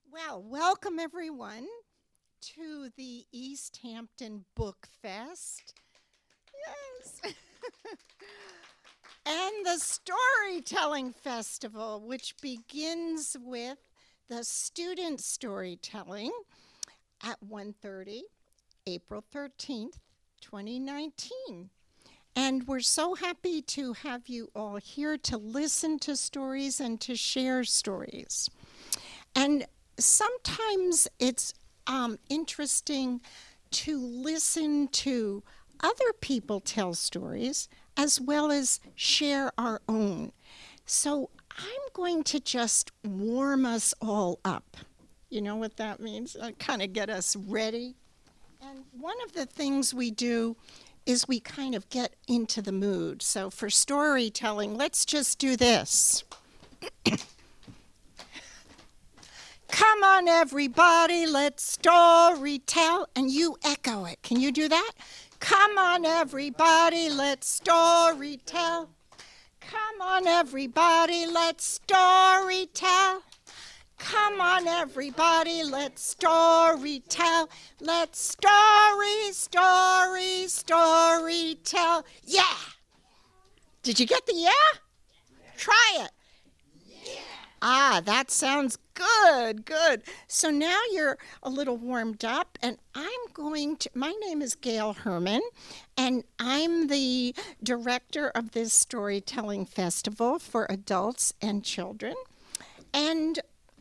Well, welcome everyone to the Easthampton Bookfest. Yes. And the Storytelling Festival, which begins with the student storytelling at 1:30, April 13th, 2019. And we're so happy to have you all here to listen to stories and to share stories. And sometimes it's interesting to listen to other people tell stories as well as share our own. So I'm going to just warm us all up. You know what that means? Kind of get us ready. And one of the things we do is we kind of get into the mood. So for storytelling, let's just do this. Come on, everybody, let's story tell. And you echo it. Can you do that? Come on, everybody, let's story tell. Come on, everybody, let's story tell. Come on, everybody, let's story tell. Let's story tell. Yeah! Did you get the yeah? Try it. Ah, that sounds good, good. So now you're a little warmed up, and my name is Gail Herman, and I'm the director of this storytelling festival for adults and children. And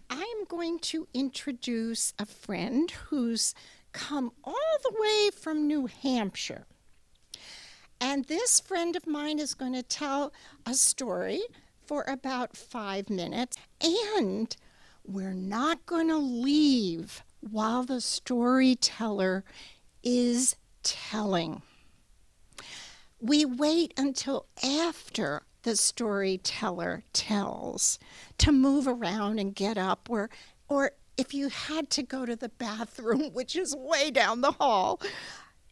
I'm going to introduce a friend who's come all the way from New Hampshire. And this friend of mine is going to tell a story for about 5 minutes, and we're not going to leave while the storyteller is telling. We wait until after the storyteller tells to move around and get up, or if you had to go to the bathroom, which is way down the hall,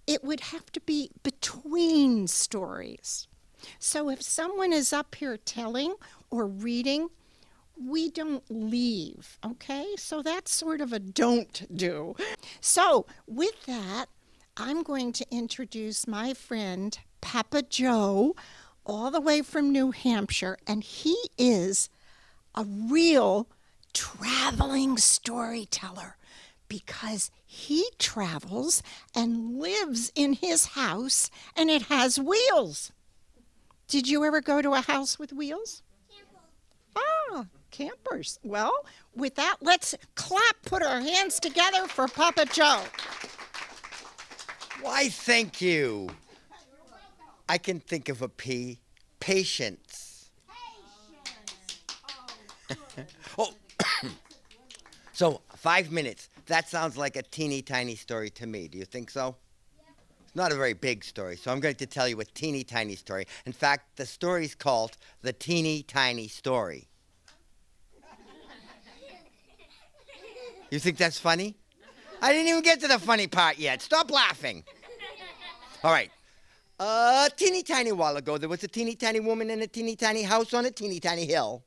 it would have to be between stories. So if someone is up here telling or reading, we don't leave, okay? So that's sort of a don't do. So with that, I'm going to introduce my friend, Papa Joe, all the way from New Hampshire, and he is a real traveling storyteller because he travels and lives in his house, and it has wheels. Did you ever go to a house with wheels? Ah, campers. Well, with that, let's clap, put our hands together for Papa Joe. Why, thank you. I can think of a P. Patience. Oh, so 5 minutes. That sounds like a teeny tiny story to me. Do you think so? Not a very big story, so I'm going to tell you a teeny tiny story. In fact, the story's called The Teeny Tiny Story. You think that's funny? I didn't even get to the funny part yet. Stop laughing. All right. A teeny tiny while ago, there was a teeny tiny woman in a teeny tiny house on a teeny tiny hill.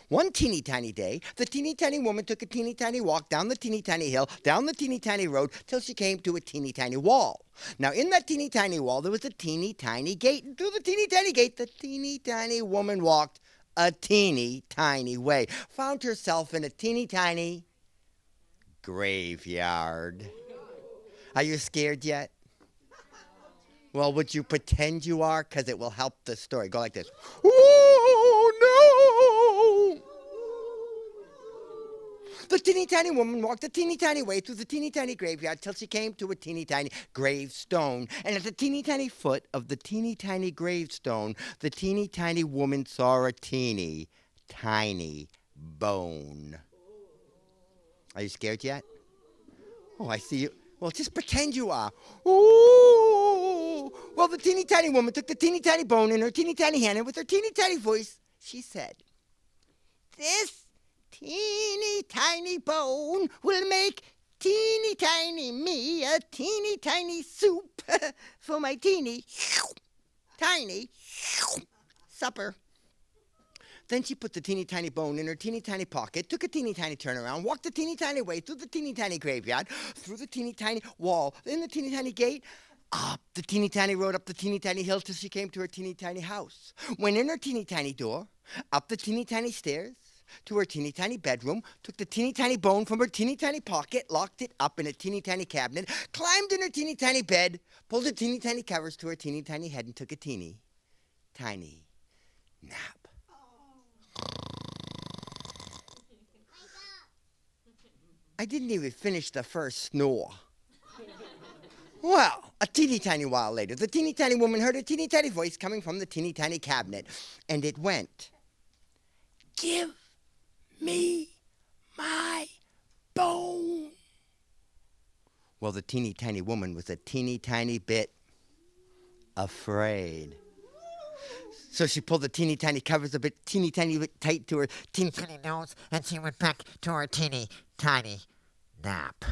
One teeny tiny day, the teeny tiny woman took a teeny tiny walk down the teeny tiny hill, down the teeny tiny road, till she came to a teeny tiny wall. Now, in that teeny tiny wall, there was a teeny tiny gate, and through the teeny tiny gate, the teeny tiny woman walked a teeny tiny way, found herself in a teeny tiny graveyard. Are you scared yet? Well, would you pretend you are? Because it will help the story. Go like this. Oh, no! The teeny tiny woman walked a teeny tiny way through the teeny tiny graveyard till she came to a teeny tiny gravestone. And at the teeny tiny foot of the teeny tiny gravestone, the teeny tiny woman saw a teeny tiny bone. Are you scared yet? Oh, I see you. Well, just pretend you are. Ooh! Well, the teeny tiny woman took the teeny tiny bone in her teeny tiny hand, and with her teeny tiny voice, she said, "This teeny tiny bone will make teeny tiny me a teeny tiny soup for my teeny tiny supper." Then she put the teeny tiny bone in her teeny tiny pocket, took a teeny tiny turnaround, walked the teeny tiny way through the teeny tiny graveyard, through the teeny tiny wall, in the teeny tiny gate, up the teeny tiny road, up the teeny tiny hill till she came to her teeny tiny house. Went in her teeny tiny door, up the teeny tiny stairs, to her teeny tiny bedroom, took the teeny tiny bone from her teeny tiny pocket, locked it up in a teeny tiny cabinet, climbed in her teeny tiny bed, pulled her teeny tiny covers to her teeny tiny head, and took a teeny tiny nap. I didn't even finish the first snore. Well, a teeny tiny while later, the teeny tiny woman heard a teeny tiny voice coming from the teeny tiny cabinet, and it went, "Give me my bone." Well, the teeny tiny woman was a teeny tiny bit afraid. So she pulled the teeny tiny covers a bit teeny tiny bit tight to her teeny tiny nose, and she went back to her teeny tiny nap.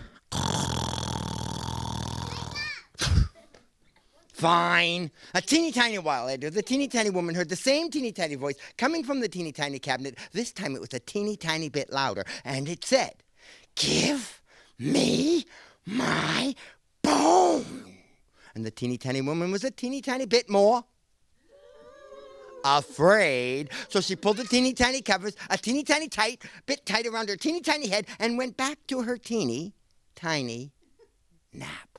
Fine. A teeny tiny while later, the teeny tiny woman heard the same teeny tiny voice coming from the teeny tiny cabinet. This time it was a teeny tiny bit louder, and it said, "Give me my bone." And the teeny tiny woman was a teeny tiny bit more afraid. So she pulled the teeny tiny covers a teeny tiny bit tight around her teeny tiny head, and went back to her teeny tiny nap.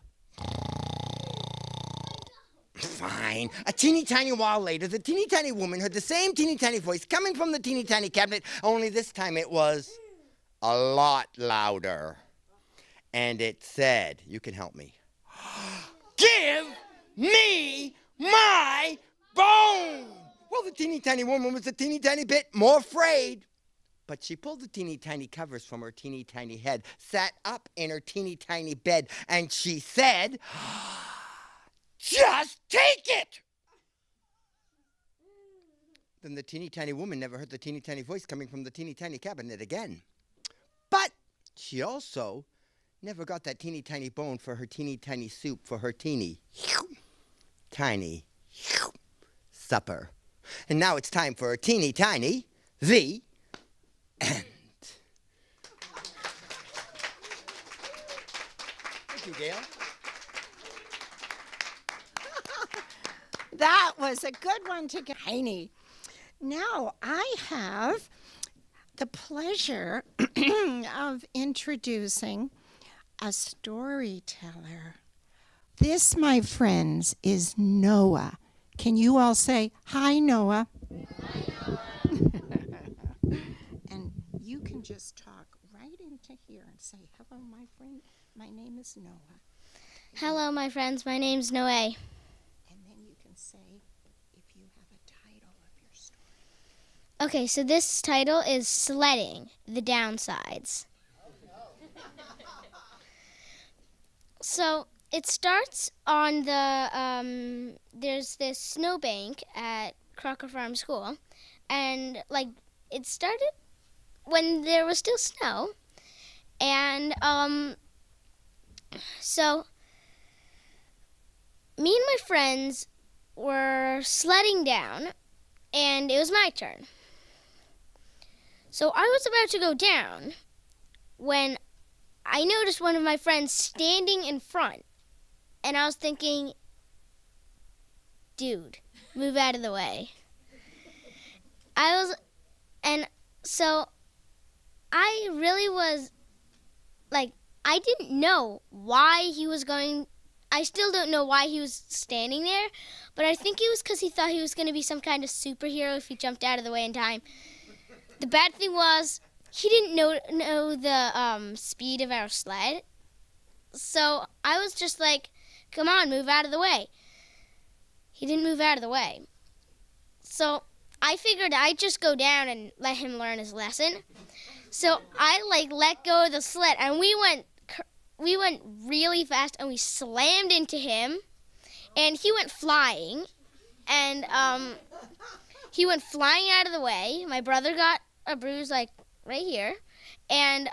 Fine. A teeny tiny while later, the teeny tiny woman heard the same teeny tiny voice coming from the teeny tiny cabinet, only this time it was a lot louder. And it said, you can help me, "Give me my bone." Well, the teeny tiny woman was a teeny tiny bit more afraid. But she pulled the teeny tiny covers from her teeny tiny head, sat up in her teeny tiny bed, and she said, "Just take it!" Then the teeny tiny woman never heard the teeny tiny voice coming from the teeny tiny cabinet again. But she also never got that teeny tiny bone for her teeny tiny soup for her teeny tiny supper. And now it's time for a teeny tiny the end. Thank you, Gail. That was a good one to get. Tiny. Now I have the pleasure of introducing a storyteller. This, my friends, is Noah. Can you all say, "Hi, Noah"? Hi, Noah. And you can just talk right into here and say, "Hello, my friend. My name is Noah." Hello, my friends. My name's Noe. And then you can say if you have a title of your story. Okay, so this title is Sledding, the Downsides. So it starts on there's this snowbank at Crocker Farm School, and it started when there was still snow, and so me and my friends were sledding down, and it was my turn. So I was about to go down when I noticed one of my friends standing in front, and I was thinking, dude, move out of the way. So I really was, I didn't know why he was going, I still don't know why he was standing there, but I think it was because he thought he was going to be some kind of superhero if he jumped out of the way in time. The bad thing was, he didn't know the speed of our sled, so I was just like, come on, move out of the way. He didn't move out of the way. So I figured I'd just go down and let him learn his lesson. So I let go of the sled, and we went really fast, and we slammed into him, and he went flying, and he went flying out of the way. My brother got a bruise right here, and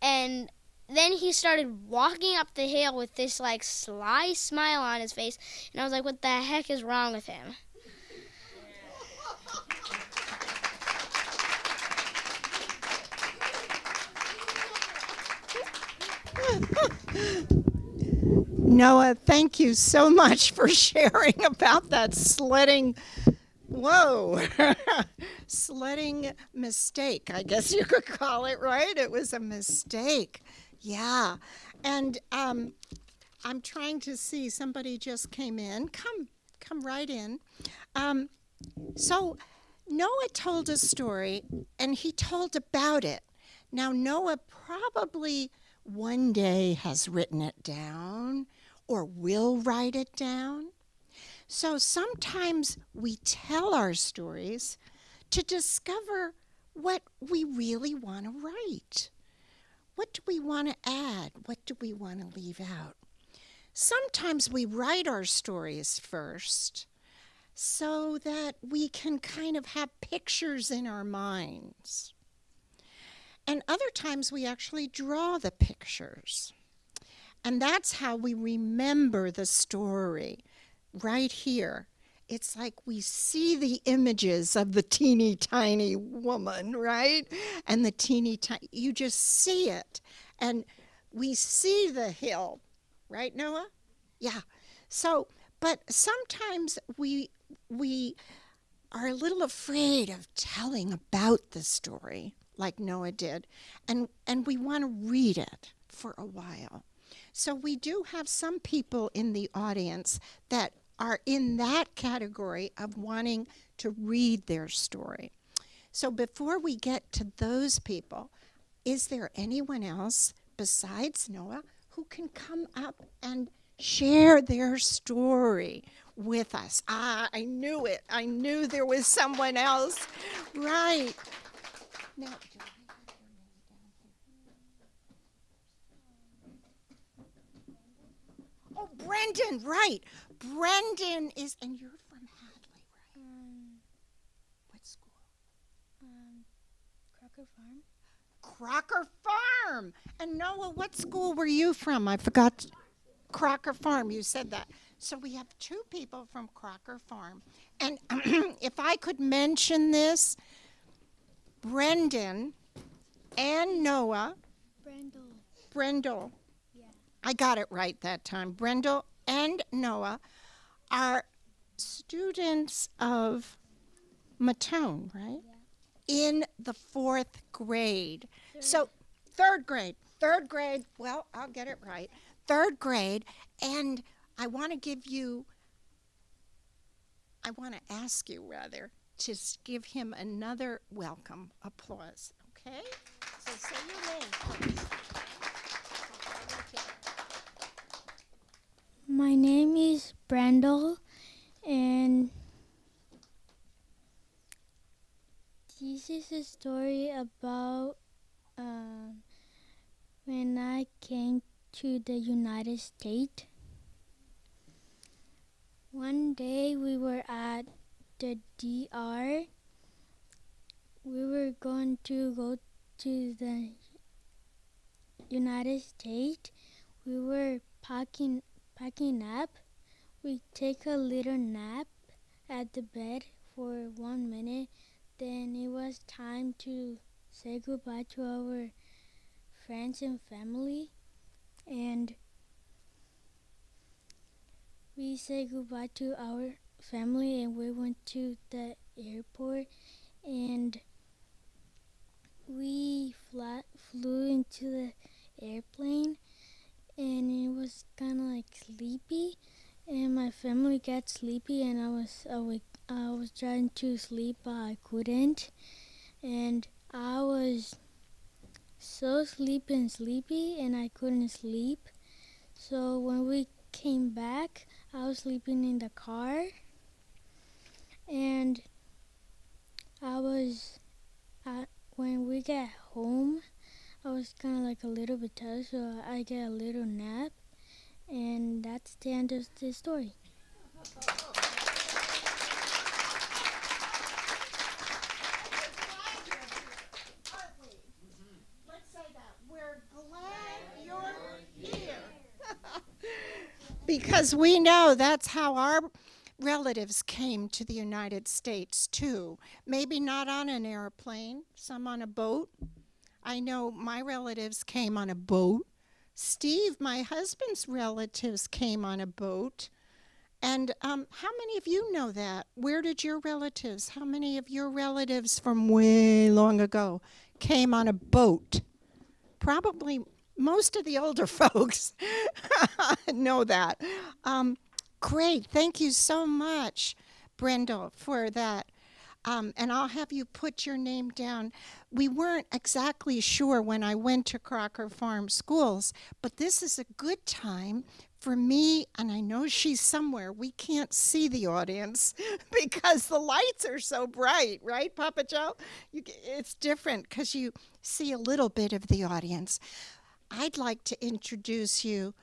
then he started walking up the hill with this sly smile on his face, and I was like, what the heck is wrong with him? Noah, thank you so much for sharing about that sledding. Whoa, sledding mistake, I guess you could call it, right? It was a mistake. Yeah. And I'm trying to see, somebody just came in. Come right in. So Noah told a story, and he told about it. Now, Noah probably one day has written it down or will write it down. So sometimes we tell our stories to discover what we really want to write. What do we want to add? What do we want to leave out? Sometimes we write our stories first so that we can kind of have pictures in our minds. And other times we actually draw the pictures. And that's how we remember the story. Right here, it's like we see the images of the teeny tiny woman, right? And the teeny tiny, you just see it. And we see the hill, right, Noah? Yeah. So, but sometimes we are a little afraid of telling about the story like Noah did, and we want to read it for a while. So we do have some people in the audience that are in that category of wanting to read their story. So before we get to those people, is there anyone else besides Noah who can come up and share their story with us? Ah, I knew it. I knew there was someone else. Right. Now, do I have your name down here? Oh, Brendan, right. Brendan is, and you're from Hadley, right? What school? Crocker Farm. Crocker Farm. And Noah, what school were you from? I forgot. Crocker Farm, you said that. So we have two people from Crocker Farm. And if I could mention this, Brendan and Noah. Brendel. Yeah. I got it right that time. Brendel and Noah are students of Matone, right? Yeah. In the 4th grade. So third grade, well, I'll get it right. 3rd grade, and I want to ask you rather, to give him another welcome applause, okay? So say your name, please. My name is Brandel, and this is a story about when I came to the United States. One day we were at the DR. We were going to go to the United States. We were packing up. We take a little nap at the bed for 1 minute. Then it was time to say goodbye to our friends and family. And we said goodbye to our family, and we went to the airport, and we flew into the airplane, and it was kind of like sleepy, and my family got sleepy, and I was trying to sleep, but I couldn't, and I was so sleepy, and I couldn't sleep. So when we came back, I was sleeping in the car, and when we got home, I was kind of like a little bit tired, so I get a little nap, and that's the end of the story. Let's say that. We're glad you're here. Because we know that's how our relatives came to the United States too. Maybe not on an airplane, some on a boat. I know my relatives came on a boat Steve, my husband's relatives came on a boat. And how many of you know that? Where did your relatives, how many of your relatives from way long ago came on a boat? Probably most of the older folks know that. Great. Thank you so much, Brendel, for that. And I'll have you put your name down. We weren't exactly sure when I went to Crocker Farm Schools, but this is a good time for me, and I know she's somewhere. We can't see the audience because the lights are so bright, right, Papa Joe? It's different because you see a little bit of the audience. I'd like to introduce you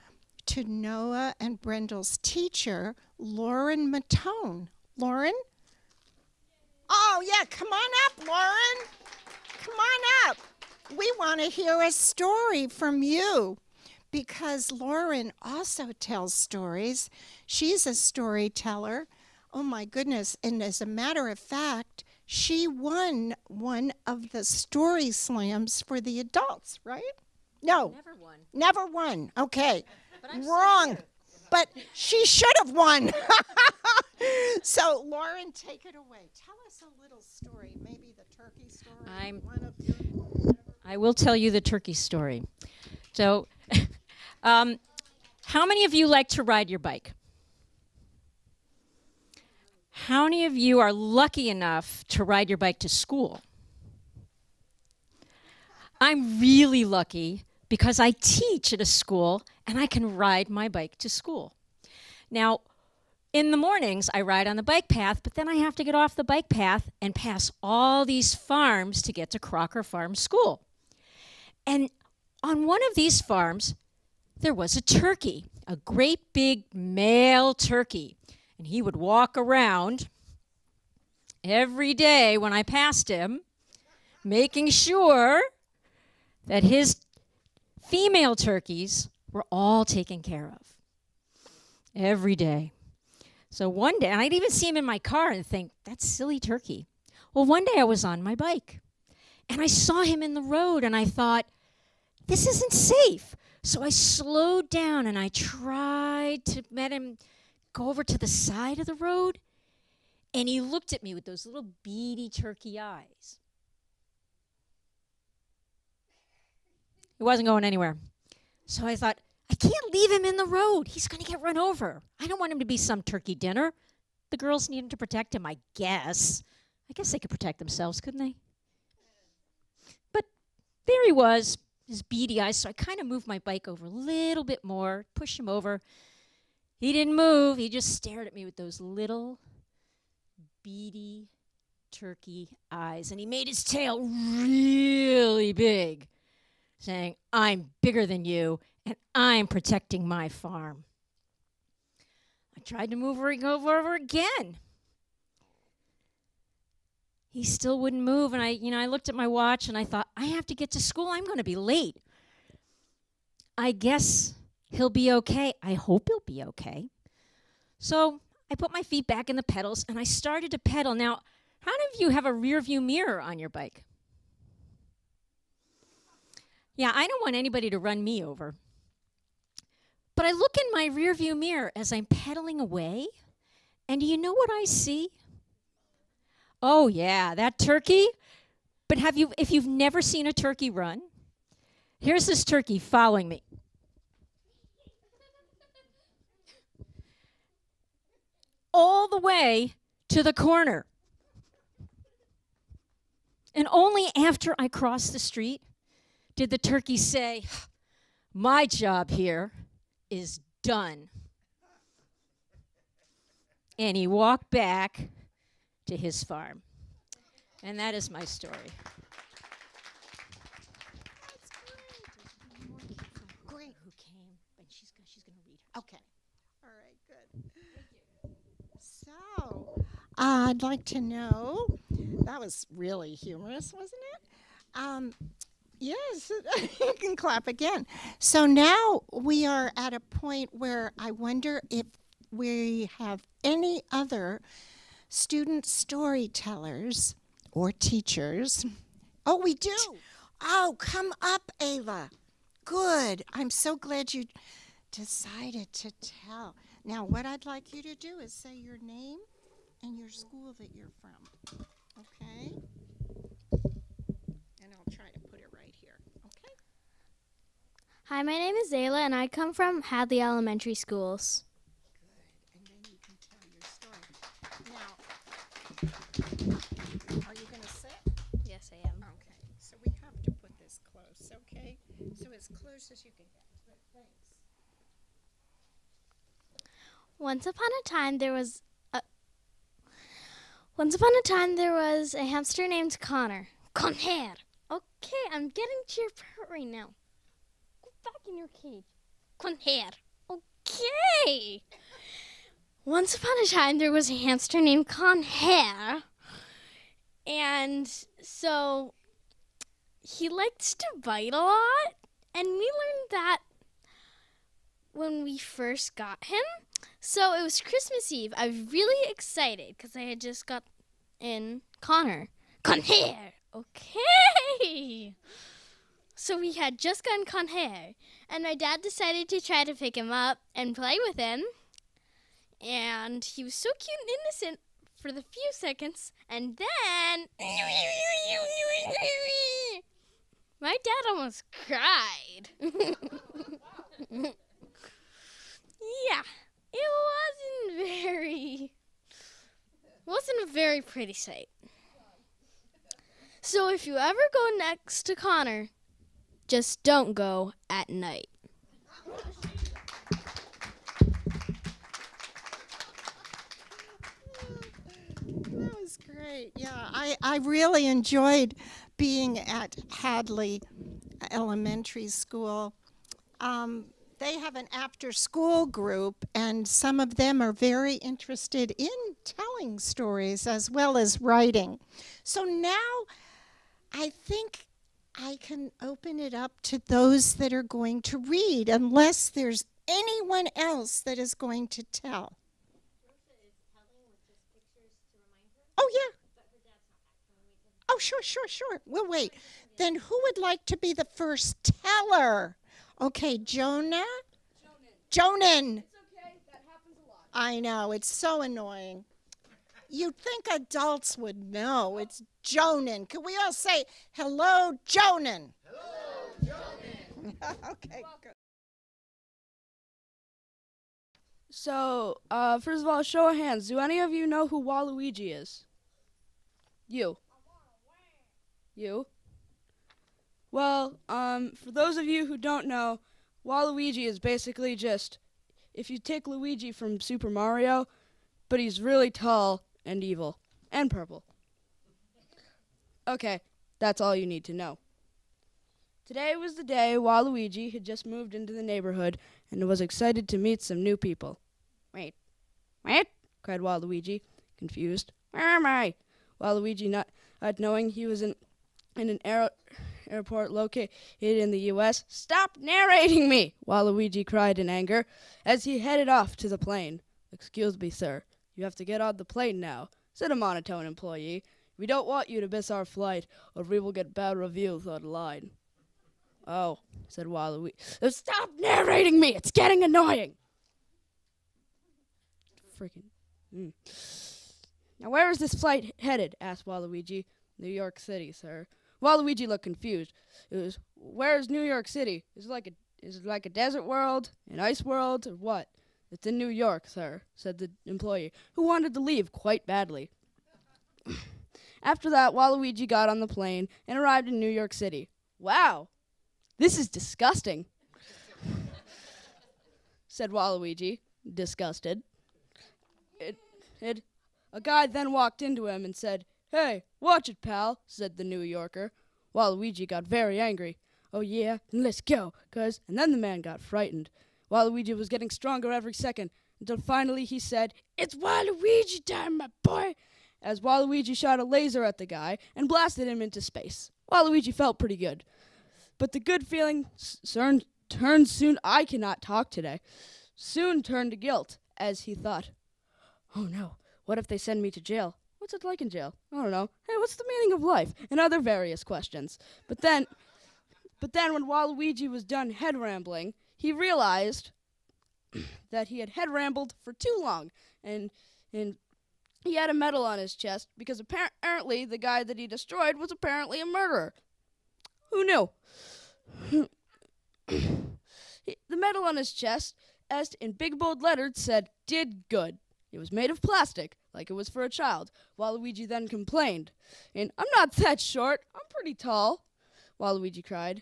to Noah and Brendel's teacher, Lauren Matone. Lauren? Oh, yeah, come on up, Lauren. Come on up. We want to hear a story from you because Lauren also tells stories. She's a storyteller. Oh, my goodness. And as a matter of fact, she won one of the story slams for the adults, right? No. Never won. Never won. Okay. But I'm Wrong. But she should have won. So, Lauren, take it away. Tell us a little story, maybe the turkey story. I will tell you the turkey story. So, how many of you like to ride your bike? How many of you are lucky enough to ride your bike to school? I'm really lucky because I teach at a school and I can ride my bike to school. Now, in the mornings, I ride on the bike path, but then I have to get off the bike path and pass all these farms to get to Crocker Farm School. And on one of these farms, there was a turkey, a great big male turkey. And he would walk around every day when I passed him, making sure that his female turkeys were all taken care of every day. So one day, and I'd even see him in my car and think, that's silly turkey. Well, one day I was on my bike, and I saw him in the road, and I thought, this isn't safe. So I slowed down, and I tried to let him go over to the side of the road, and he looked at me with those little beady turkey eyes. He wasn't going anywhere. So I thought, I can't leave him in the road. He's going to get run over. I don't want him to be some turkey dinner. The girls needed to protect him, I guess. I guess they could protect themselves, couldn't they? But there he was, his beady eyes. So I kind of moved my bike over a little bit more, pushed him over. He didn't move. He just stared at me with those little beady turkey eyes. And he made his tail really big, saying, I'm bigger than you, and I'm protecting my farm. I tried to move her over again. He still wouldn't move, and I looked at my watch, and I thought, I have to get to school. I'm going to be late. I guess he'll be okay. I hope he'll be okay. So I put my feet back in the pedals, and I started to pedal. Now, how many of you have a rear view mirror on your bike? Yeah, I don't want anybody to run me over. But I look in my rear view mirror as I'm pedaling away, and do you know what I see? Oh, yeah, that turkey. But if you've never seen a turkey run, here's this turkey following me. All the way to the corner. And only after I crossed the street did the turkey say, my job here is done. And he walked back to his farm. And that is my story. That's great. Who came? And she's going to read her. Okay. All right, good. So, I'd like to know, that was really humorous, wasn't it? Yes, you can clap again. So now we are at a point where I wonder if we have any other student storytellers or teachers. Oh, we do. Oh, come up, Ava. Good. I'm so glad you decided to tell. Now, what I'd like you to do is say your name and your school that you're from. Okay? And I'll try to put it right here. Okay? Hi, my name is Zayla, and I come from Hadley Elementary Schools. Good. And then you can tell your story. Now, are you going to sit? Yes, I am. Okay. So we have to put this close, okay? So as close as you can get to it. Thanks. Once upon a time, there was a hamster named Connor. Connor. Okay, I'm getting to your part right now. Go back in your cage. Connor. Okay. Once upon a time, there was a hamster named Connor. And so he likes to bite a lot. And we learned that when we first got him. So it was Christmas Eve. I was really excited because I had just got in Connor. Connor! Okay! So we had just gotten Connor. And my dad decided to try to pick him up and play with him. And he was so cute and innocent for the few seconds. And then... my dad almost cried. Yeah, it wasn't a very pretty sight. So if you ever go next to Connor, just don't go at night. That was great. Yeah, I really enjoyed being at Hadley Elementary School. They have an after-school group, and some of them are very interested in telling stories as well as writing. So now I think I can open it up to those that are going to read, unless there's anyone else that is going to tell. Oh, yeah. Oh, sure. We'll wait. Then who would like to be the first teller? Okay, Jonah? Jonan. It's okay, that happens a lot. I know, it's so annoying. You'd think adults would know. It's Jonan. Can we all say, hello, Jonan? Hello, Jonan. Okay, good. So, first of all, show of hands. Do any of you know who Waluigi is? You. You? Well, for those of you who don't know, Waluigi is basically just, if you take Luigi from Super Mario, but he's really tall and evil and purple. Okay, that's all you need to know. Today was the day Waluigi had just moved into the neighborhood and was excited to meet some new people. Wait, cried Waluigi, confused. Where am I? Waluigi, not knowing he was in an airport located in the U.S. Stop narrating me! Waluigi cried in anger as he headed off to the plane. Excuse me, sir. You have to get on the plane now, said a monotone employee. We don't want you to miss our flight, or we will get bad reviews online. Oh, said Waluigi. Stop narrating me! It's getting annoying! Freaking. Now, where is this flight headed? Asked Waluigi. New York City, sir. Waluigi looked confused. Where's New York City? Is it like a desert world, an ice world, or what? It's in New York, sir, said the employee, who wanted to leave quite badly. After that, Waluigi got on the plane and arrived in New York City. Wow, this is disgusting, said Waluigi, disgusted. A guy then walked into him and said, Hey, watch it, pal, said the New Yorker. Waluigi got very angry. Oh, yeah, then let's go, cuz. And then the man got frightened. Waluigi was getting stronger every second, until finally he said, It's Waluigi time, my boy, as Waluigi shot a laser at the guy and blasted him into space. Waluigi felt pretty good. But the good feeling turned soon, I cannot talk today, soon turned to guilt, as he thought, Oh no, what if they send me to jail? What's it like in jail? I don't know. Hey, what's the meaning of life? And other various questions. But then But then when Waluigi was done head rambling, he realized that he had head rambled for too long, and he had a medal on his chest because apparently the guy that he destroyed was apparently a murderer. Who knew? The medal on his chest, as in big bold letters, said, "Did good." It was made of plastic, like it was for a child. Waluigi then complained, and "I'm not that short, I'm pretty tall," Waluigi cried.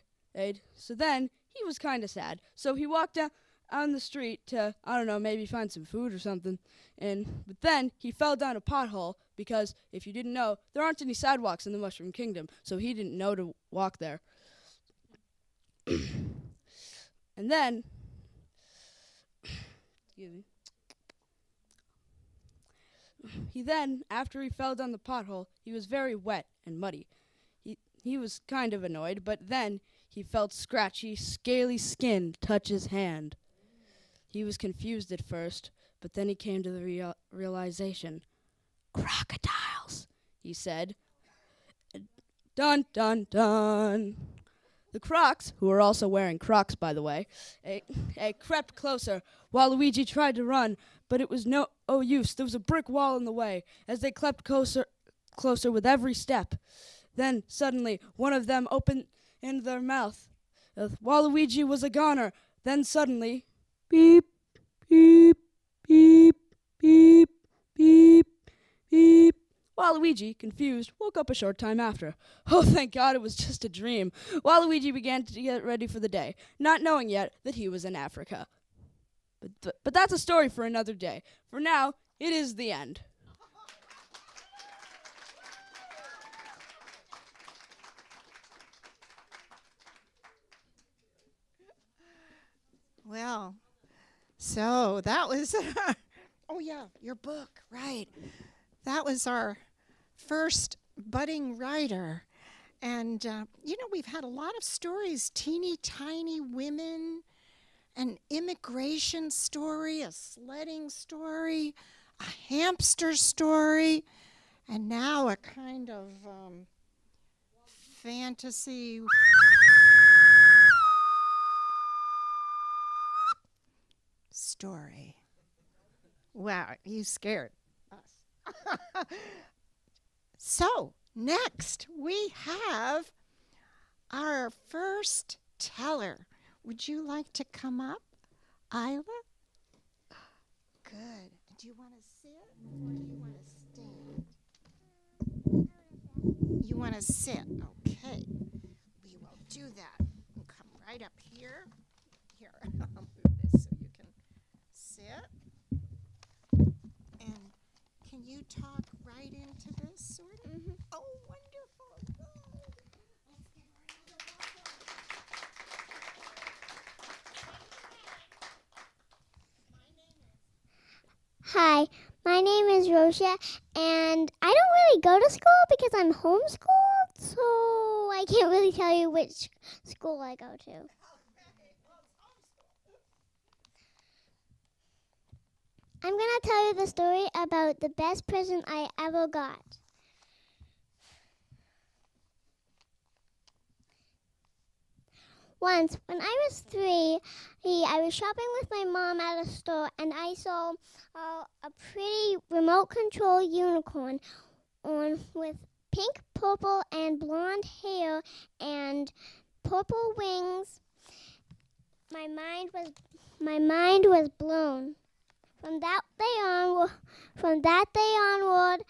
So then, he was kind of sad, so he walked down on the street to, I don't know, maybe find some food or something, but then he fell down a pothole because, if you didn't know, there aren't any sidewalks in the Mushroom Kingdom, so he didn't know to walk there. And then, after he fell down the pothole, he was very wet and muddy. He was kind of annoyed, but then he felt scratchy, scaly skin touch his hand. He was confused at first, but then he came to the realization. "Crocodiles," he said. Dun, dun, dun. The Crocs, who were also wearing Crocs, by the way, crept closer. Waluigi tried to run, but it was no use. There was a brick wall in the way as they crept closer with every step. Then, suddenly, one of them opened their mouth. Waluigi was a goner. Then, suddenly, beep, beep, beep, beep, beep, beep. Waluigi, confused, woke up a short time after. Oh, thank God it was just a dream. Waluigi began to get ready for the day, not knowing yet that he was in Africa. But that's a story for another day. For now, it is the end. Well, so that was, oh yeah, your book, right. That was our first budding writer. And, we've had a lot of stories, teeny tiny women, an immigration story, a sledding story, a hamster story, and now a kind of fantasy story. Wow, you scared us. So, next we have our first teller. Would you like to come up, Isla? Good. Do you want to sit or do you want to stand? You want to sit. Okay. We will do that. We'll come right up here. Here, I'll move this so you can sit. And can you talk right into this, sort of? Mm-hmm. Oh, wonderful. Good. Let's give her another welcome. Hi, my name is Rosha, and I don't really go to school because I'm homeschooled, so I can't really tell you which school I go to. I'm going to tell you the story about the best present I ever got. Once, when I was 3, I was shopping with my mom at a store, and I saw a pretty remote control unicorn with pink, purple, and blonde hair and purple wings. My mind was blown. From that day onward,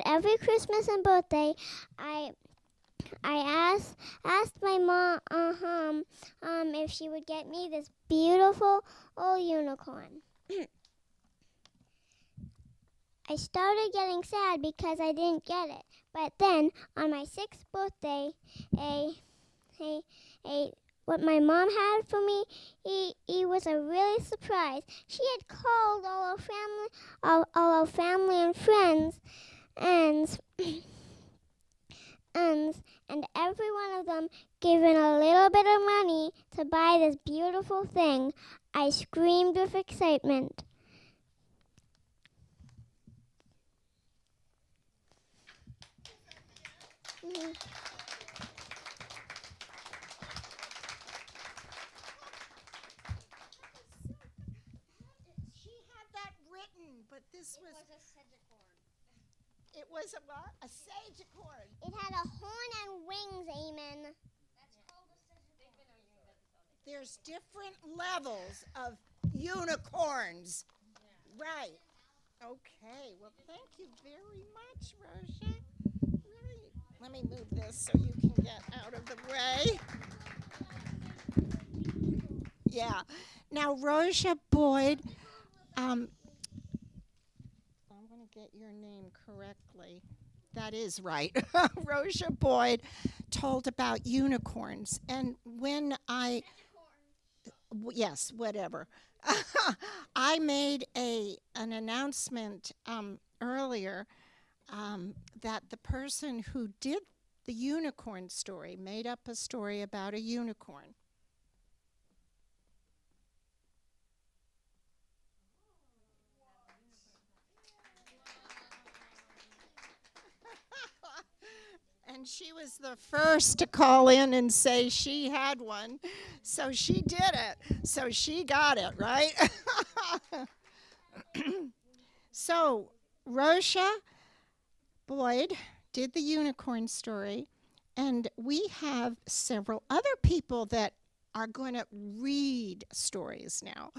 every Christmas and birthday, I asked my mom if she would get me this beautiful old unicorn. I started getting sad because I didn't get it. But then, on my 6th birthday, what my mom had for me, it was a really surprise. She had called all our family and friends, and every one of them given a little bit of money to buy this beautiful thing. I screamed with excitement. This was. It was a what? A sage-acorn. It had a horn and wings, Amen. There's different levels of unicorns. Yeah. Right. Okay. Well, thank you very much, Rosia. Right. Let me move this so you can get out of the way. Yeah. Now, Rosia Boyd, I'm going to get your name correctly. That is right. Rosia Boyd told about unicorns. And when yes, whatever. I made an announcement earlier that the person who did the unicorn story made up a story about a unicorn. And she was the first to call in and say she had one. So she did it. So she got it, right? So Rosia Boyd did the unicorn story. And we have several other people that are going to read stories now.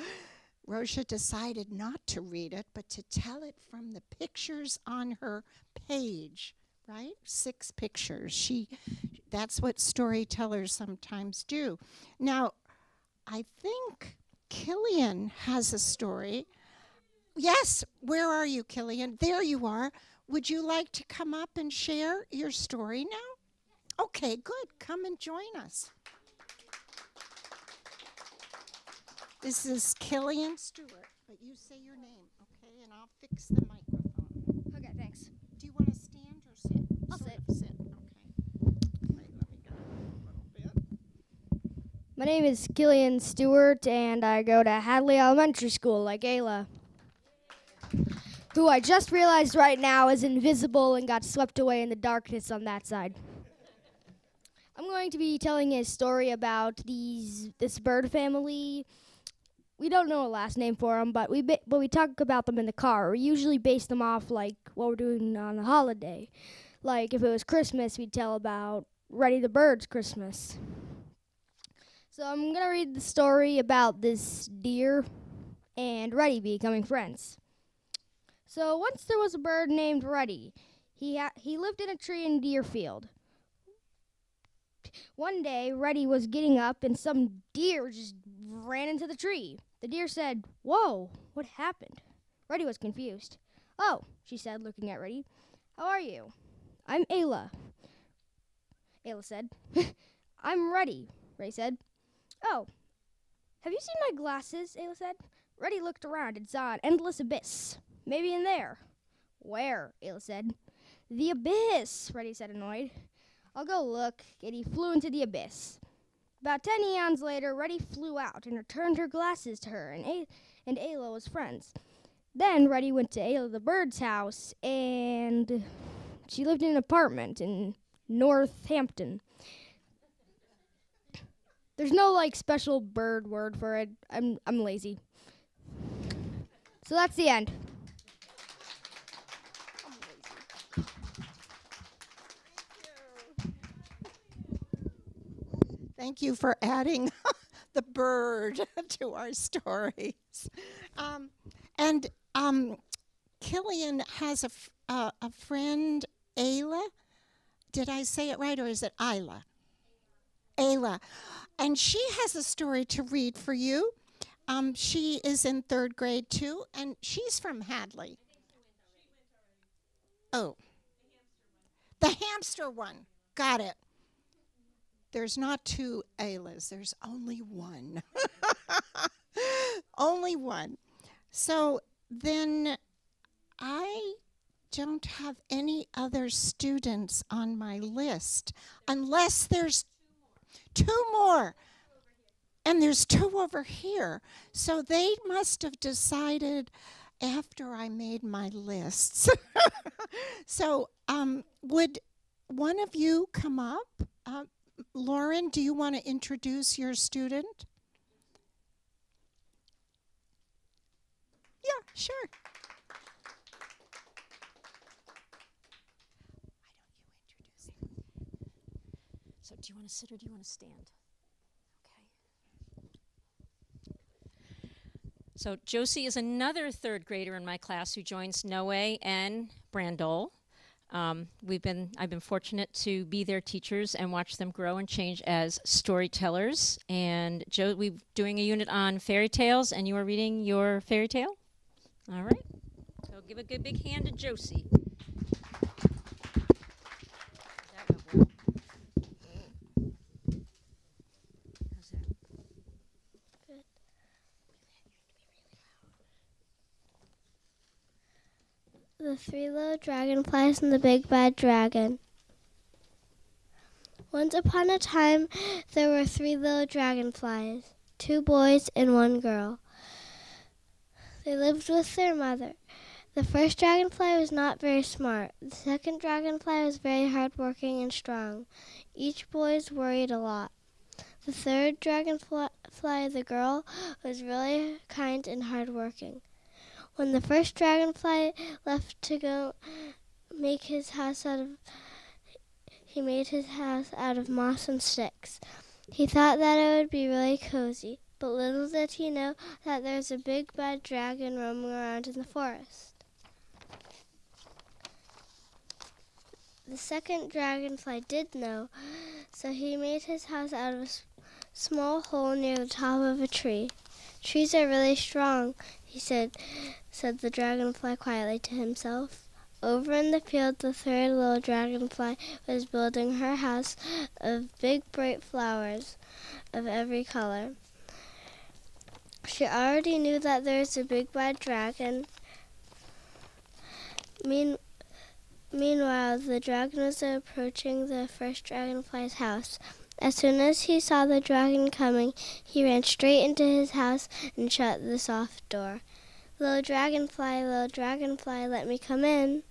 Rosia decided not to read it, but to tell it from the pictures on her page. Right? 6 pictures. That's what storytellers sometimes do. Now, I think Killian has a story. Yes, where are you, Killian? There you are. Would you like to come up and share your story now? Okay, good. Come and join us. This is Killian Stewart, but you say your name, okay? And I'll fix the microphone. Okay, thanks. Do you want to stand or sit? I'll Sort sit. of sit. Okay. Wait, let me go a little bit. My name is Killian Stewart, and I go to Hadley Elementary School, like Ayla, who I just realized right now is invisible and got swept away in the darkness on that side. I'm going to be telling a story about this bird family. We don't know a last name for them, but we talk about them in the car. We usually base them off like what we're doing on a holiday. Like if it was Christmas, we'd tell about Reddy the Bird's Christmas. So I'm going to read the story about this deer and Reddy becoming friends. So once there was a bird named Reddy. He lived in a tree in Deerfield. One day, Reddy was getting up and some deer just ran into the tree. The deer said, "Whoa, what happened?" Reddy was confused. "Oh," she said, looking at Reddy. "How are you?" "I'm Ayla," Ayla said. "I'm Reddy," Ray said. "Oh, have you seen my glasses?" Ayla said. Reddy looked around and saw an endless abyss. "Maybe in there." "Where?" Ayla said. "The abyss," Reddy said, annoyed. "I'll go look," and he flew into the abyss. About 10 eons later, Reddy flew out and returned her glasses to her, and Ayla was friends. Then Reddy went to Ayla the bird's house, and she lived in an apartment in Northampton. There's no special bird word for it. I'm lazy. So that's the end. Thank you for adding the bird to our stories. Killian has a friend, Ayla. Did I say it right, or is it Ayla? Ayla. And she has a story to read for you. She is in 3rd grade, too, and she's from Hadley. Oh. The hamster one. Got it. There's not 2 Aylas. There's only one. Only one. So then I don't have any other students on my list unless there's 2 more. And there's 2 over here. So they must have decided after I made my lists. So would one of you come up? Lauren, do you want to introduce your student? Yeah, sure. So do you want to sit or do you want to stand? Okay. So Josie is another third grader in my class who joins Noe and Brandol. I've been fortunate to be their teachers and watch them grow and change as storytellers. And we're doing a unit on fairy tales, and you are reading your fairy tale. All right. So give a good big hand to Josie. That went well. How's that? Good. The Three Little Dragonflies and the Big Bad Dragon. Once upon a time, there were 3 little dragonflies, 2 boys and 1 girl. They lived with their mother. The first dragonfly was not very smart. The second dragonfly was very hardworking and strong. Each boy was worried a lot. The third dragonfly, the girl, was really kind and hardworking. When the first dragonfly left to go make his house he made his house out of moss and sticks. He thought that it would be really cozy, but little did he know that there's a big bad dragon roaming around in the forest. The second dragonfly did know, so he made his house out of a small hole near the top of a tree. Trees are really strong, said the dragonfly quietly to himself. Over in the field, the third little dragonfly was building her house of big, bright flowers of every color. She already knew that there was a big, bad dragon. Meanwhile, the dragon was approaching the first dragonfly's house. As soon as he saw the dragon coming, he ran straight into his house and shut the soft door. Little dragonfly, let me come in.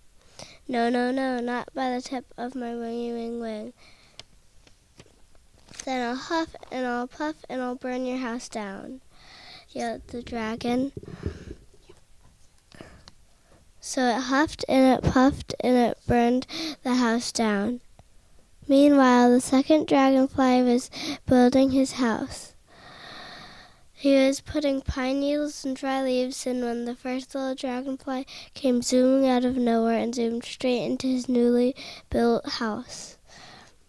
No, no, no, not by the tip of my wingy wing. Then I'll huff and I'll puff and I'll burn your house down, yelled the dragon. So it huffed and it puffed and it burned the house down. Meanwhile, the second dragonfly was building his house. He was putting pine needles and dry leaves in when the first little dragonfly came zooming out of nowhere and zoomed straight into his newly built house.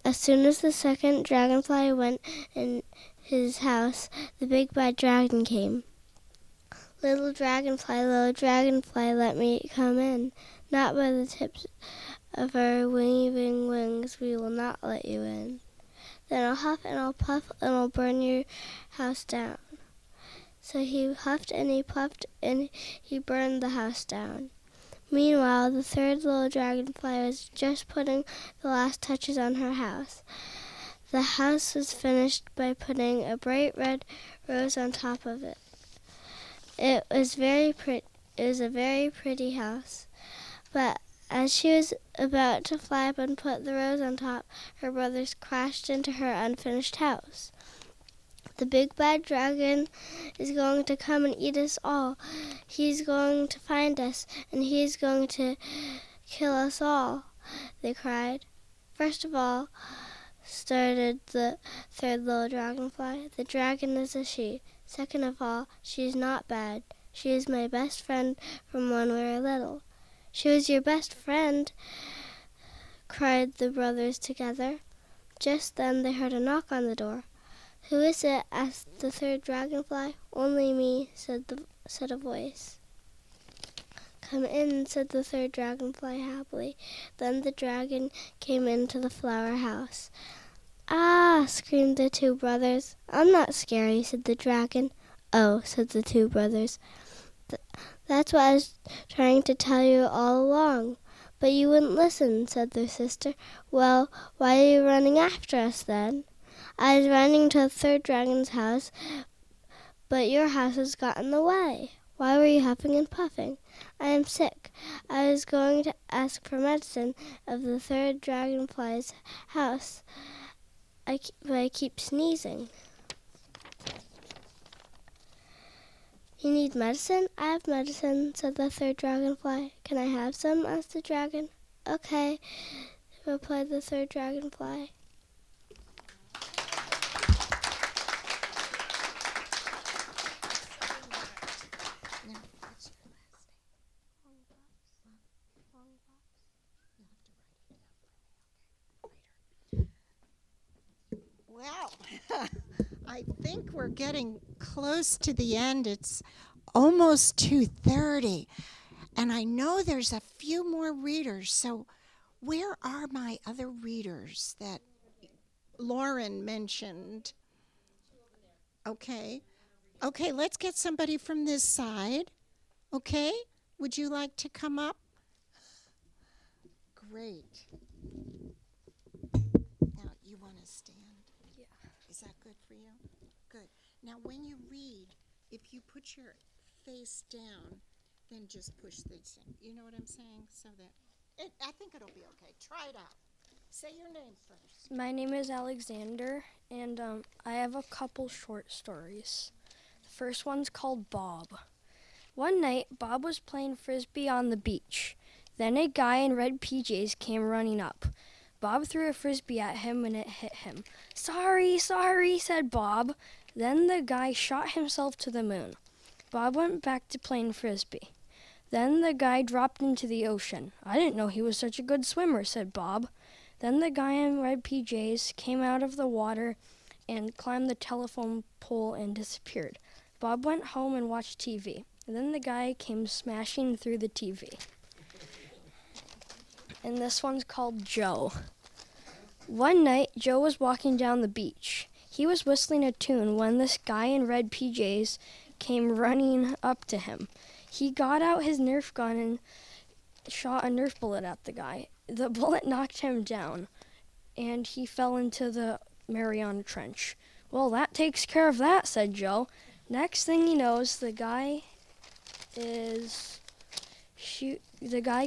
As soon as the second dragonfly went in his house, the big bad dragon came. Little dragonfly, let me come in. Not by the tips of our wingy wings, we will not let you in. Then I'll huff and I'll puff and I'll burn your house down. So he huffed and he puffed and he burned the house down. Meanwhile, the third little dragonfly was just putting the last touches on her house. The house was finished by putting a bright red rose on top of it. It was a very pretty house. But as she was about to fly up and put the rose on top, her brothers crashed into her unfinished house. The big bad dragon is going to come and eat us all. He's going to find us, and he's going to kill us all, they cried. First of all, started the third little dragonfly, the dragon is a she. Second of all, she is not bad. She is my best friend from when we were little. She was your best friend, cried the brothers together. Just then they heard a knock on the door. Who is it? Asked the third dragonfly. Only me, said a voice. Come in, said the third dragonfly happily. Then the dragon came into the flower house. Ah, screamed the 2 brothers. I'm not scary, said the dragon. Oh, said the 2 brothers. That's what I was trying to tell you all along. But you wouldn't listen, said their sister. Well, why are you running after us then? I was running to the third dragon's house, but your house has got in the way. Why were you huffing and puffing? I am sick. I was going to ask for medicine of the third dragonfly's house, but I keep sneezing. You need medicine? I have medicine, said the third dragonfly. Can I have some? Asked the dragon. Okay, replied the third dragonfly. I think we're getting close to the end. It's almost 2:30. And I know there's a few more readers. So where are my other readers that Lauren mentioned? Okay. Okay, let's get somebody from this side. Okay? Would you like to come up? Great. Now, you want to stand? Yeah. Is that good for you? Good. Now, when you read, if you put your face down, then just push this in. You know what I'm saying? So that I think it'll be okay. Try it out. Say your name first. My name is Alexander, and I have a couple short stories. The first one's called Bob. One night, Bob was playing frisbee on the beach. Then a guy in red PJs came running up. Bob threw a frisbee at him and it hit him. Sorry, said Bob. Then the guy shot himself to the moon. Bob went back to playing frisbee. Then the guy dropped into the ocean. I didn't know he was such a good swimmer, said Bob. Then the guy in red PJs came out of the water and climbed the telephone pole and disappeared. Bob went home and watched TV. And then the guy came smashing through the TV. And this one's called Joe. One night, Joe was walking down the beach. He was whistling a tune when this guy in red PJs came running up to him. He got out his Nerf gun and shot a Nerf bullet at the guy. The bullet knocked him down, and he fell into the Mariana Trench. Well, that takes care of that, said Joe. Next thing he knows, the guy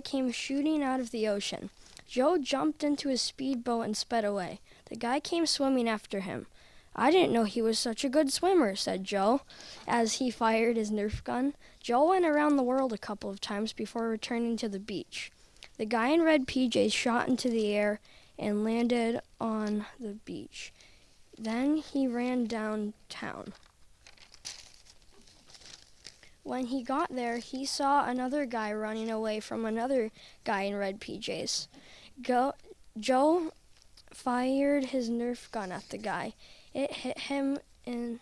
came shooting out of the ocean. Joe jumped into his speedboat and sped away. The guy came swimming after him. I didn't know he was such a good swimmer, said Joe, as he fired his Nerf gun. Joe went around the world a couple of times before returning to the beach. The guy in red PJs shot into the air and landed on the beach. Then he ran downtown. When he got there, he saw another guy running away from another guy in red PJs. Joe fired his Nerf gun at the guy. It hit him and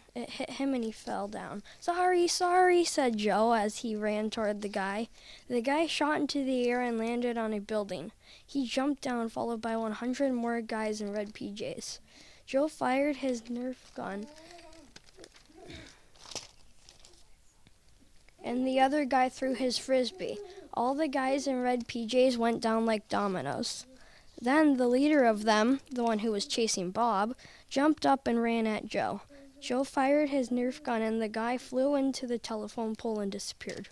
he fell down. Sorry, said Joe as he ran toward the guy. The guy shot into the air and landed on a building. He jumped down, followed by 100 more guys in red PJs. Joe fired his Nerf gun, and the other guy threw his frisbee. All the guys in red PJs went down like dominoes. Then the leader of them, the one who was chasing Bob, jumped up and ran at Joe. Joe fired his Nerf gun and the guy flew into the telephone pole and disappeared.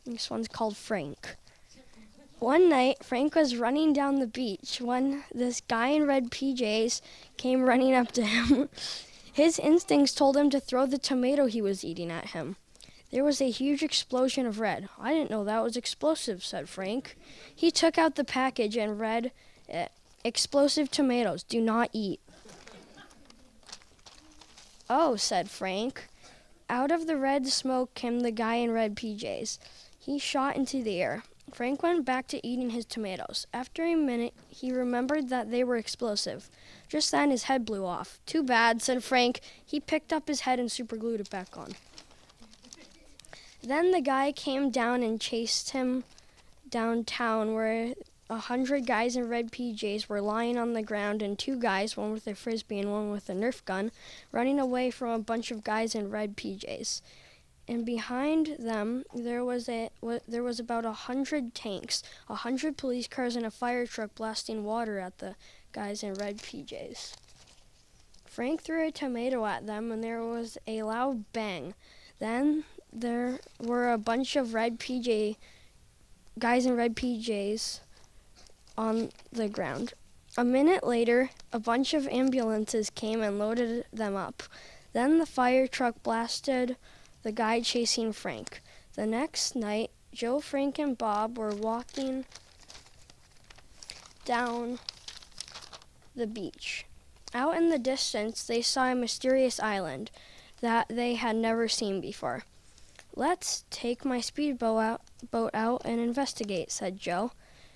This one's called Frank. One night, Frank was running down the beach when this guy in red PJs came running up to him. His instincts told him to throw the tomato he was eating at him. There was a huge explosion of red. I didn't know that was explosive, said Frank. He took out the package and read, explosive tomatoes, do not eat. Oh, said Frank. Out of the red smoke came the guy in red PJs. He shot into the air. Frank went back to eating his tomatoes. After a minute, he remembered that they were explosive. Just then, his head blew off. Too bad, said Frank. He picked up his head and superglued it back on. Then the guy came down and chased him downtown where 100 guys in red PJs were lying on the ground and two guys, one with a frisbee and one with a Nerf gun, running away from a bunch of guys in red PJs. And behind them, there was about 100 tanks, 100 police cars, and a fire truck blasting water at the guys in red PJs. Frank threw a tomato at them, and there was a loud bang. Then there were a bunch of guys in red PJs on the ground. A minute later, a bunch of ambulances came and loaded them up. Then the fire truck blasted the guy chasing Frank. The next night, Joe, Frank, and Bob were walking down the beach. Out in the distance, they saw a mysterious island that they had never seen before. Let's take my speedboat out and investigate, said Joe.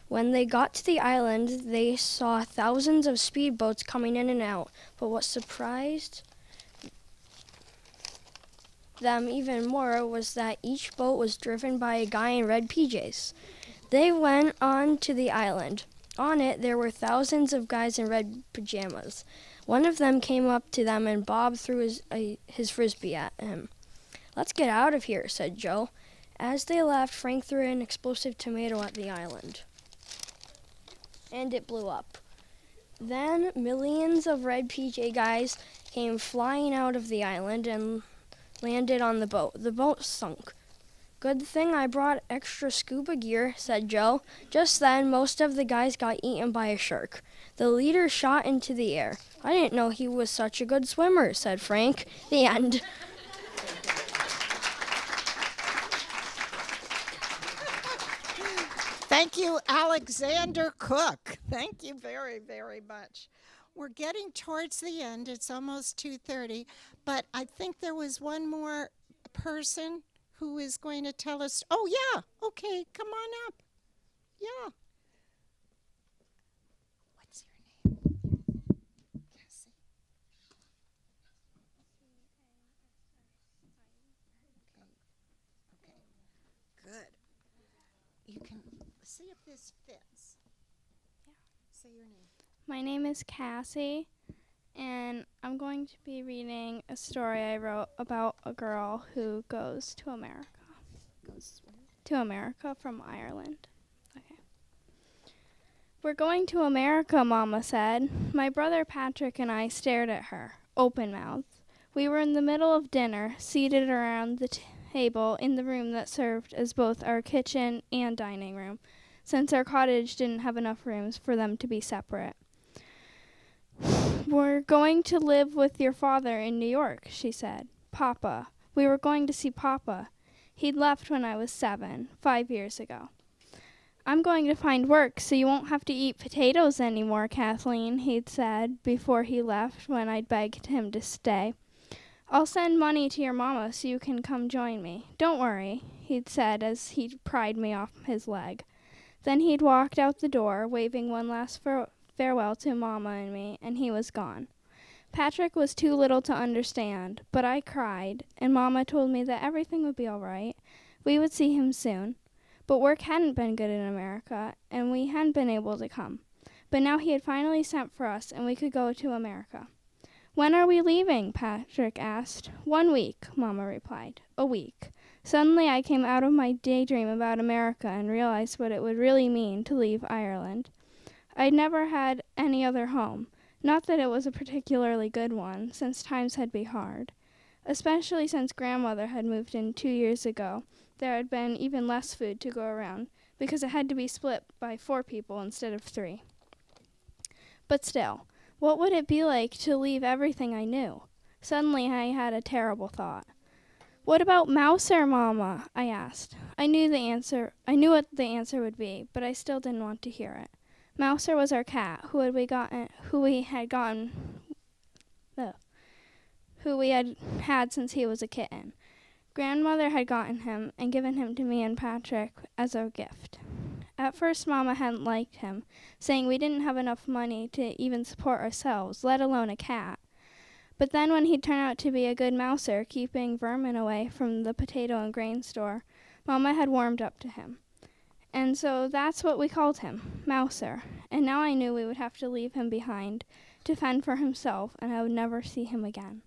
When they got to the island, they saw thousands of speedboats coming in and out. But what surprised them even more was that each boat was driven by a guy in red PJs. They went on to the island. On it, there were thousands of guys in red pajamas. One of them came up to them and Bob threw his frisbee at him. "Let's get out of here," said Joe. As they left, Frank threw an explosive tomato at the island, and it blew up. Then millions of red PJ guys came flying out of the island and landed on the boat. The boat sunk. "Good thing I brought extra scuba gear," said Joe. Just then, most of the guys got eaten by a shark. The leader shot into the air. "I didn't know he was such a good swimmer," said Frank. The end. Thank you, Alexander Cook. Thank you very, very much. We're getting towards the end. It's almost 2:30, but I think there was one more person who is going to tell us. Oh, yeah. Okay, come on up. Yeah. What's your name? Cassie. Okay. Good. You can see if this fits. Yeah. Say your name. My name is Cassie, and I'm going to be reading a story I wrote about a girl who goes to America. Goes where? To America from Ireland. Okay. "We're going to America," Mama said. My brother Patrick and I stared at her, open-mouthed. We were in the middle of dinner, seated around the table in the room that served as both our kitchen and dining room, since our cottage didn't have enough rooms for them to be separate. "We're going to live with your father in New York," she said. "Papa. We were going to see Papa. He'd left when I was 7, 5 years ago." "I'm going to find work so you won't have to eat potatoes anymore, Kathleen," he'd said before he left when I'd begged him to stay. "I'll send money to your mama so you can come join me. Don't worry," he'd said as he pried me off his leg. Then he'd walked out the door, waving one last farewell to Mama and me, and he was gone. Patrick was too little to understand, but I cried, and Mama told me that everything would be all right. We would see him soon. But work hadn't been good in America, and we hadn't been able to come. But now he had finally sent for us, and we could go to America. "When are we leaving?" Patrick asked. "1 week," Mama replied. A week. Suddenly I came out of my daydream about America and realized what it would really mean to leave Ireland. I'd never had any other home. Not that it was a particularly good one, since times had been hard. Especially since grandmother had moved in 2 years ago, there had been even less food to go around, because it had to be split by 4 people instead of 3. But still, what would it be like to leave everything I knew? Suddenly I had a terrible thought. "What about Mouser, Mama?" I asked. I knew what the answer would be, but I still didn't want to hear it. Mouser was our cat, who we had had since he was a kitten. Grandmother had gotten him and given him to me and Patrick as a gift. At first, Mama hadn't liked him, saying we didn't have enough money to even support ourselves, let alone a cat. But then when he'd turn out to be a good mouser, keeping vermin away from the potato and grain store, Mama had warmed up to him. And so that's what we called him, Mouser. And now I knew we would have to leave him behind to fend for himself, and I would never see him again.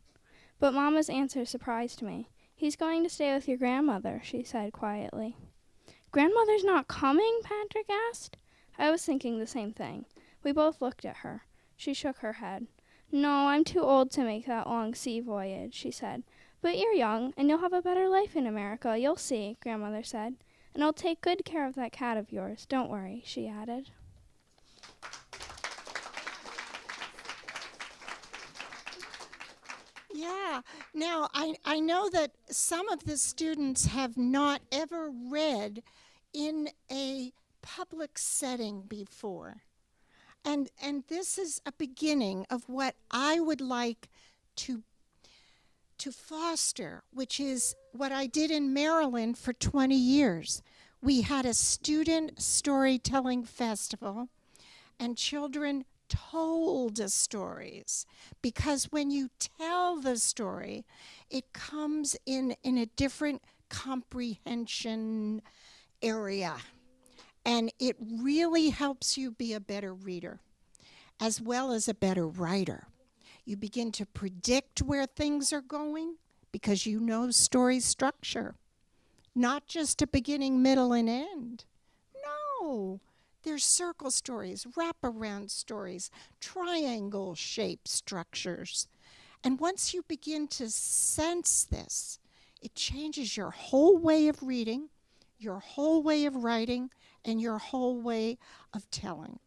But Mama's answer surprised me. "He's going to stay with your grandmother," she said quietly. "Grandmother's not coming?" Patrick asked. I was thinking the same thing. We both looked at her. She shook her head. "No, I'm too old to make that long sea voyage," she said. "But you're young, and you'll have a better life in America. You'll see," Grandmother said. "And I'll take good care of that cat of yours. Don't worry," she added. Yeah. Now, I know that some of the students have not ever read in a public setting before. And this is a beginning of what I would like to foster, which is what I did in Maryland for 20 years, we had a student storytelling festival, and children told the stories, because when you tell the story, it comes in a different comprehension area, and it really helps you be a better reader as well as a better writer. You begin to predict where things are going because you know story structure, not just a beginning, middle, and end. No, there's circle stories, wraparound stories, triangle shape structures. And once you begin to sense this, it changes your whole way of reading, your whole way of writing, and your whole way of telling.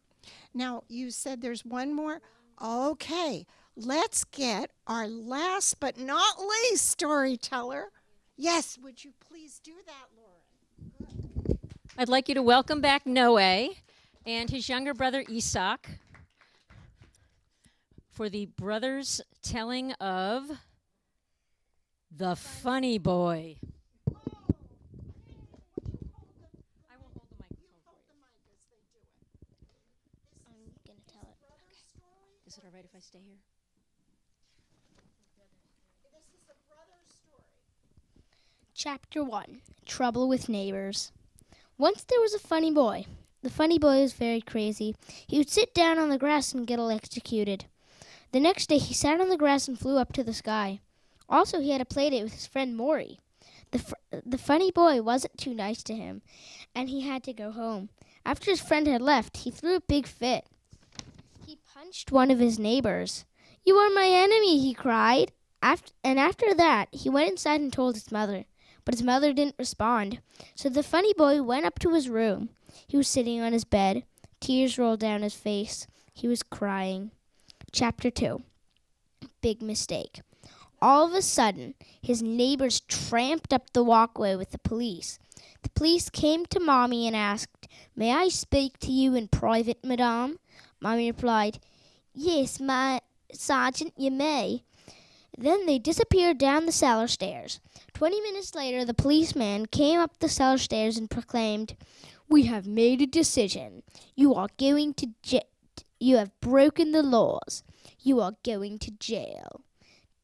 Now, you said there's one more? Okay, let's get our last but not least storyteller. Yes, would you please do that, Lauren? I'd like you to welcome back Noe and his younger brother Isak for the brothers' telling of The Funny Boy. I will hold the microphone for you. I'm going to tell it. Is it all right if I stay here? Chapter 1, Trouble with Neighbors. Once there was a funny boy. The funny boy was very crazy. He would sit down on the grass and get electrocuted. The next day he sat on the grass and flew up to the sky. Also, he had a play date with his friend Maury. The funny boy wasn't too nice to him, and he had to go home. After his friend had left, he threw a big fit. He punched one of his neighbors. "You are my enemy," he cried. After that, he went inside and told his mother. But his mother didn't respond. So the funny boy went up to his room. He was sitting on his bed. Tears rolled down his face. He was crying. Chapter 2, Big Mistake. All of a sudden, his neighbors tramped up the walkway with the police. The police came to Mommy and asked, "May I speak to you in private, Madame?" Mommy replied, "Yes, my Sergeant, you may." Then they disappeared down the cellar stairs. 20 minutes later, the policeman came up the cellar stairs and proclaimed, "We have made a decision. You are going to You have broken the laws. You are going to jail."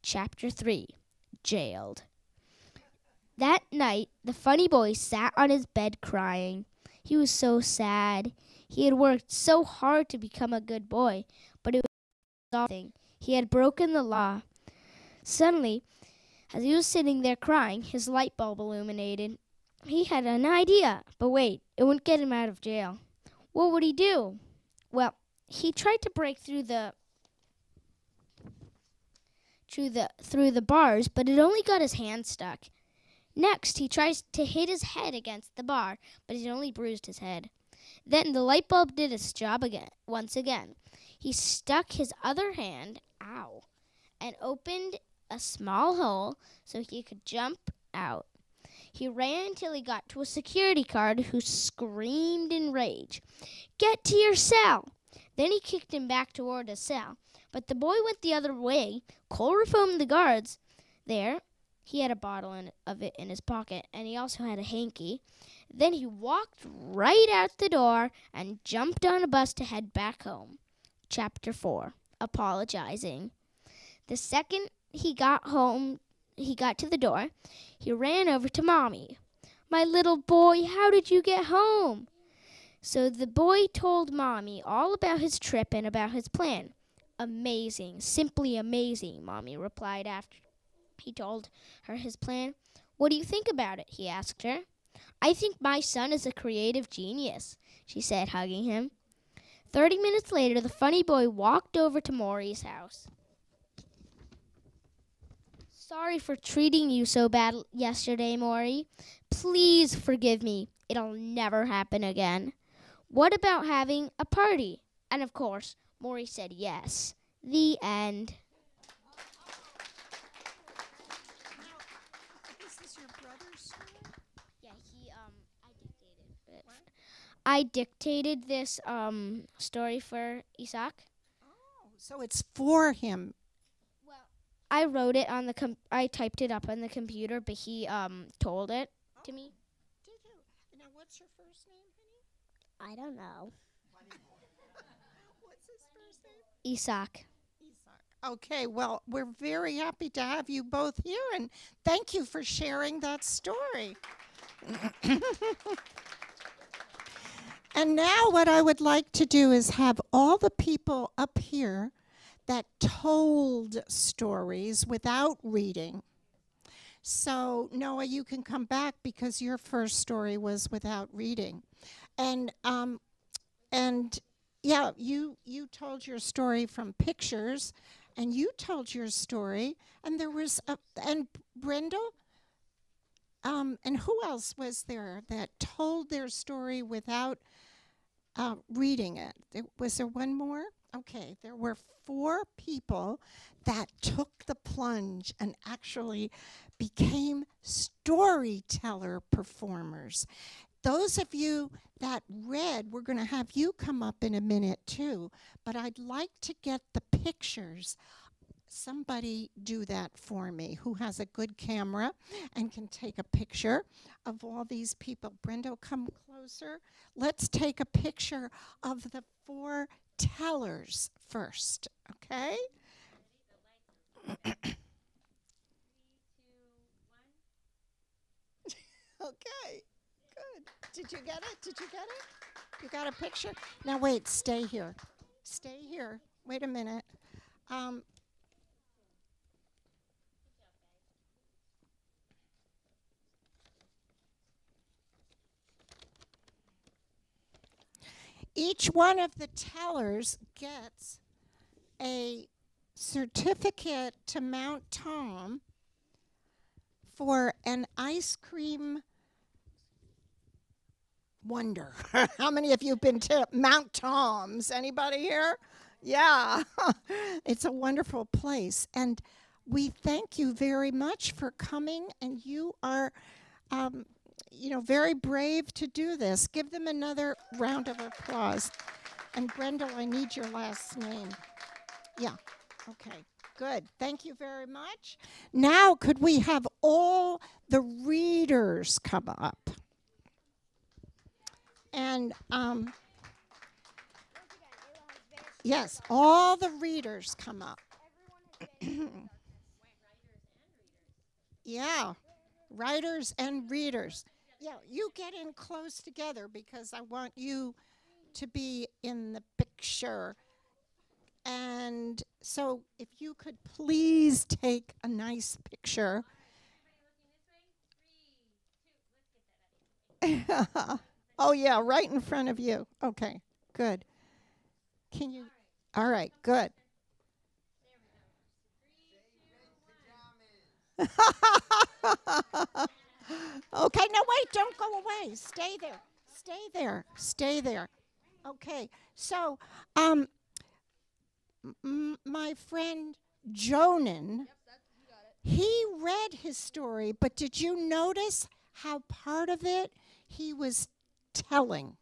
Chapter 3, Jailed. That night, the funny boy sat on his bed crying. He was so sad. He had worked so hard to become a good boy, but it was nothing. He had broken the law. Suddenly, as he was sitting there crying, his light bulb illuminated. He had an idea, but wait, it wouldn't get him out of jail. What would he do? Well, he tried to break through the bars, but it only got his hand stuck. Next, he tries to hit his head against the bar, but it only bruised his head. Then the light bulb did its job once again. He stuck his other hand, and opened a small hole so he could jump out. He ran until he got to a security guard who screamed in rage, "Get to your cell!" Then he kicked him back toward his cell. But the boy went the other way, chloroformed the guards. There, he had a bottle of it in his pocket, and he also had a hanky. Then he walked right out the door and jumped on a bus to head back home. Chapter 4, Apologizing. The second he got to the door, he ran over to Mommy. "My little boy, how did you get home?" So the boy told Mommy all about his trip and about his plan. "Amazing, simply amazing," Mommy replied after he told her his plan. "What do you think about it?" he asked her. "I think my son is a creative genius," she said, hugging him. 30 minutes later, the funny boy walked over to Maury's house. "Sorry for treating you so bad yesterday, Maury. Please forgive me. It'll never happen again. What about having a party?" And of course, Maury said yes. The end. Is this your brother's story? Yeah, I dictated this story for Isak. Oh, so it's for him. I wrote it on I typed it up on the computer, but he told it to me. Did you? Now, what's your I don't know. What's his first name? Isak. Okay, well, we're very happy to have you both here, and thank you for sharing that story. And now what I would like to do is have all the people up here that told stories without reading. So, Noah, you can come back because your first story was without reading. And yeah, you told your story from pictures, and you told your story, and there was and Brenda, and who else was there that told their story without reading it? Was there one more? Okay, there were 4 people that took the plunge and actually became storyteller performers. Those of you that read, we're going to have you come up in a minute too, but I'd like to get the pictures. Somebody do that for me who has a good camera and can take a picture of all these people. Brendo, come closer. Let's take a picture of the 4 tellers first, okay? Okay, good. Did you get it? Did you get it? You got a picture? Now wait, stay here. Stay here. Wait a minute. Each one of the tellers gets a certificate to Mount Tom for an ice cream wonder. How many of you have been to Mount Tom's? Anybody here? Yeah. It's a wonderful place. And we thank you very much for coming, and you are very brave to do this. Give them another round of applause. And Brenda, I need your last name. Yeah, okay, good. Thank you very much. Now, could we have all the readers come up? And, yes, all the readers come up. Yeah, writers and readers. Yeah, you get in close together because I want you to be in the picture. And so if you could please take a nice picture. Oh, yeah, right in front of you. Okay, good. Can you? All right, good. Okay, no, wait, don't go away. Stay there. Stay there. Stay there. Okay, so my friend Jonan, he read his story, but did you notice how part of it he was telling?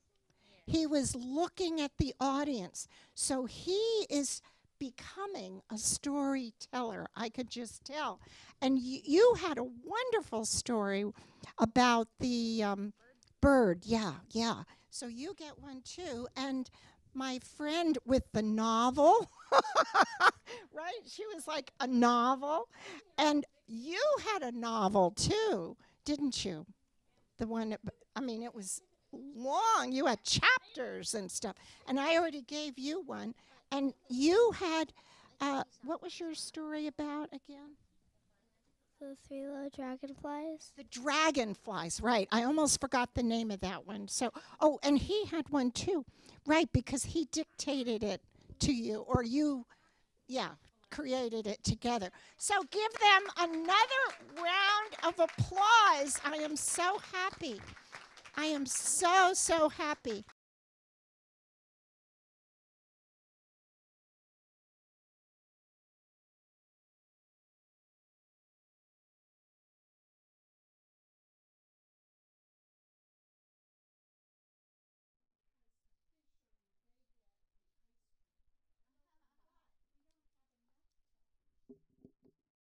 He was looking at the audience. So he is becoming a storyteller. I could just tell. And you had a wonderful story about the bird. Yeah, yeah. So you get one too. And my friend with the novel, right? She was like a novel. And you had a novel too, didn't you? The one, it was long. You had chapters and stuff. And I already gave you one. And you had, what was your story about again? The 3 little dragonflies. The dragonflies, right. I almost forgot the name of that one. So, and he had one too, right, because he dictated it to you, or you, created it together. So give them another round of applause. I am so happy. I am so, so happy.